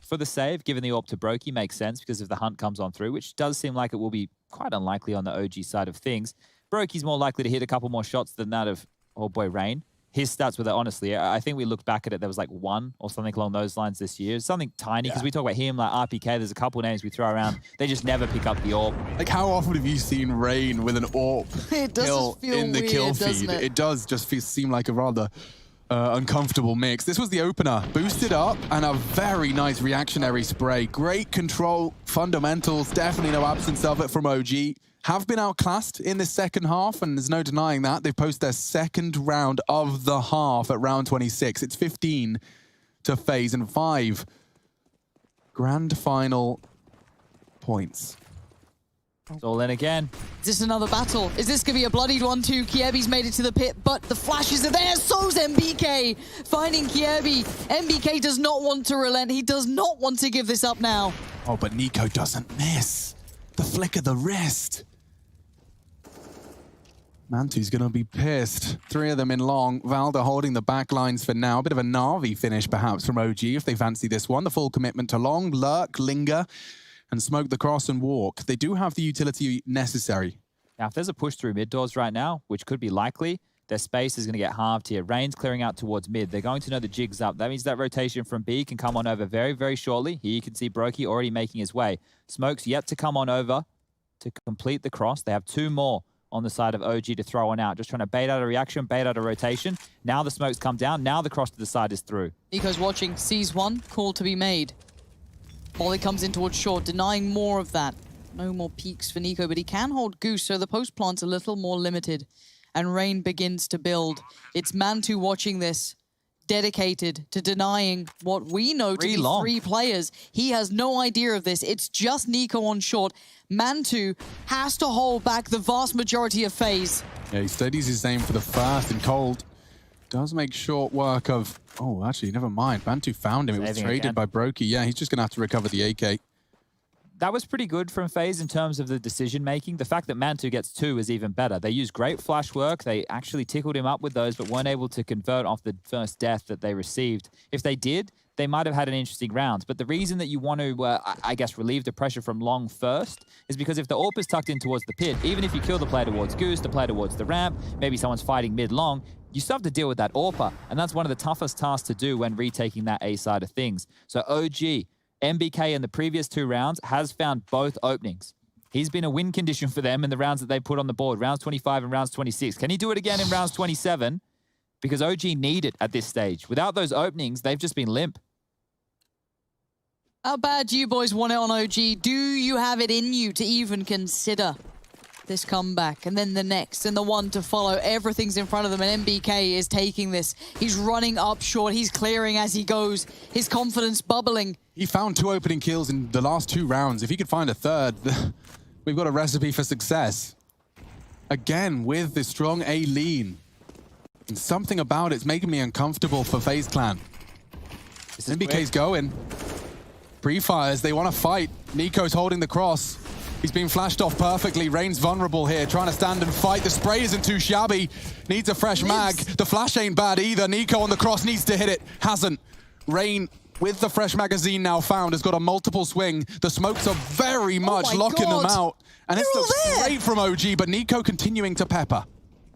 for the save, giving the AWP to Brokey makes sense because if the hunt comes on through, which does seem like it will be quite unlikely on the OG side of things. Brokey's more likely to hit a couple more shots than that of old boy Rain. His stats with it, honestly, I think we looked back at it, there was like 1 or something along those lines this year. Something tiny, because we talk about him, like RPK, there's a couple names we throw around. They just never pick up the AWP. Like, how often have you seen Rain with an AWP It does kill feel in the weird, kill doesn't feed? it? It does just seem like a rather uncomfortable mix. This was the opener. Boosted up and a very nice reactionary spray. Great control, fundamentals, definitely no absence of it from OG. Have been outclassed in the second half, and there's no denying that. They've posted their second round of the half at round 26. It's 15 to Faze and 5 grand final points. It's all in again. Is this another battle? Is this going to be a bloodied one too? Kiebi's made it to the pit, but the flashes are there. So's MBK finding Kiebi. MBK does not want to relent. He does not want to give this up now. Oh, but Nico doesn't miss. The flick of the wrist. Mantu's going to be pissed. 3 of them in long. Valda holding the back lines for now. A bit of a Na'Vi finish, perhaps, from OG if they fancy this one. The full commitment to long, lurk, linger, and smoke the cross and walk. They do have the utility necessary. Now, if there's a push through mid doors right now, which could be likely, their space is going to get halved here. Rain's clearing out towards mid. They're going to know the jig's up. That means that rotation from B can come on over very, very shortly. Here you can see Brokey already making his way. Smoke's yet to come on over to complete the cross. They have 2 more on the side of OG to throw one out. Just trying to bait out a reaction, bait out a rotation. Now the smoke's come down. Now the cross to the side is through. Nico's watching, sees one, call to be made. Volley comes in towards short, denying more of that. No more peaks for Nico, but he can hold Goose, so the post plant's a little more limited. And Rain begins to build. It's Mantu watching this, dedicated to denying what we know to be 3 players. He has no idea of this. It's just Nico on short. Mantu has to hold back the vast majority of Faze. Yeah, he steadies his aim for the first and cold. Does make short work of... Oh, actually, never mind. Mantu found him. It was traded by Brokey. Yeah, he's just going to have to recover the AK. That was pretty good from Faze in terms of the decision-making. The fact that Mantu gets 2 is even better. They used great flash work. They actually tickled him up with those, but weren't able to convert off the first death that they received. If they did, they might have had an interesting round. But the reason that you want to, I guess, relieve the pressure from long first is because if the AWP is tucked in towards the pit, even if you kill the player towards Goose, the player towards the ramp, maybe someone's fighting mid-long, you still have to deal with that AWPer. And that's one of the toughest tasks to do when retaking that A side of things. So OG, MBK in the previous 2 rounds has found both openings. He's been a win condition for them in the rounds that they put on the board, rounds 25 and rounds 26. Can he do it again in rounds 27? Because OG need it at this stage. Without those openings, they've just been limp. How bad do you boys want it on OG? Do you have it in you to even consider this comeback? And then the next, and the one to follow. Everything's in front of them, and MBK is taking this. He's running up short. He's clearing as he goes. His confidence bubbling. He found 2 opening kills in the last 2 rounds. If he could find a third, we've got a recipe for success. Again, with the strong A lean. And something about it's making me uncomfortable for FaZe Clan. MBK's going. Pre-fires, they want to fight. Nico's holding the cross. He's being flashed off perfectly. Rain's vulnerable here, trying to stand and fight. The spray isn't too shabby. Needs a fresh mag. The flash ain't bad either. Nico on the cross needs to hit it. Hasn't. Rain, with the fresh magazine now found, has got a multiple swing. The smokes are very much locking them out. And it's straight from OG, but Nico continuing to pepper.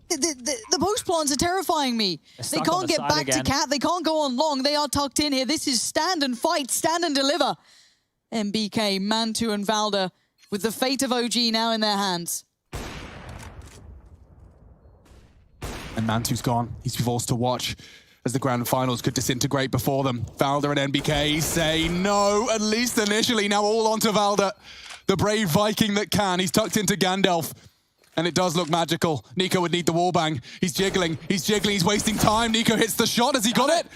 The post plants are terrifying me. They can't get back to Cat. They can't go on long. They are tucked in here. This is stand and fight, stand and deliver. MBK, Mantu, and Valda with the fate of OG now in their hands. And Mantu's gone. He's forced to watch as the grand finals could disintegrate before them. Valda and MBK say no, at least initially. Now all onto Valda, the brave Viking that can. He's tucked into Gandalf. And it does look magical. Nico would need the wallbang. He's jiggling, he's wasting time. Nico hits the shot. Has he got it?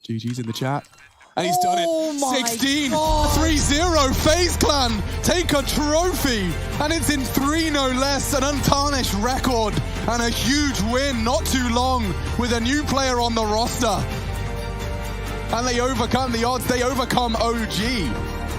GG's in the chat. And he's done it. 16, 3-0, FaZe Clan take a trophy. And it's in 3 no less, an untarnished record. And a huge win, not too long, with a new player on the roster. and they overcome the odds. They overcome OG.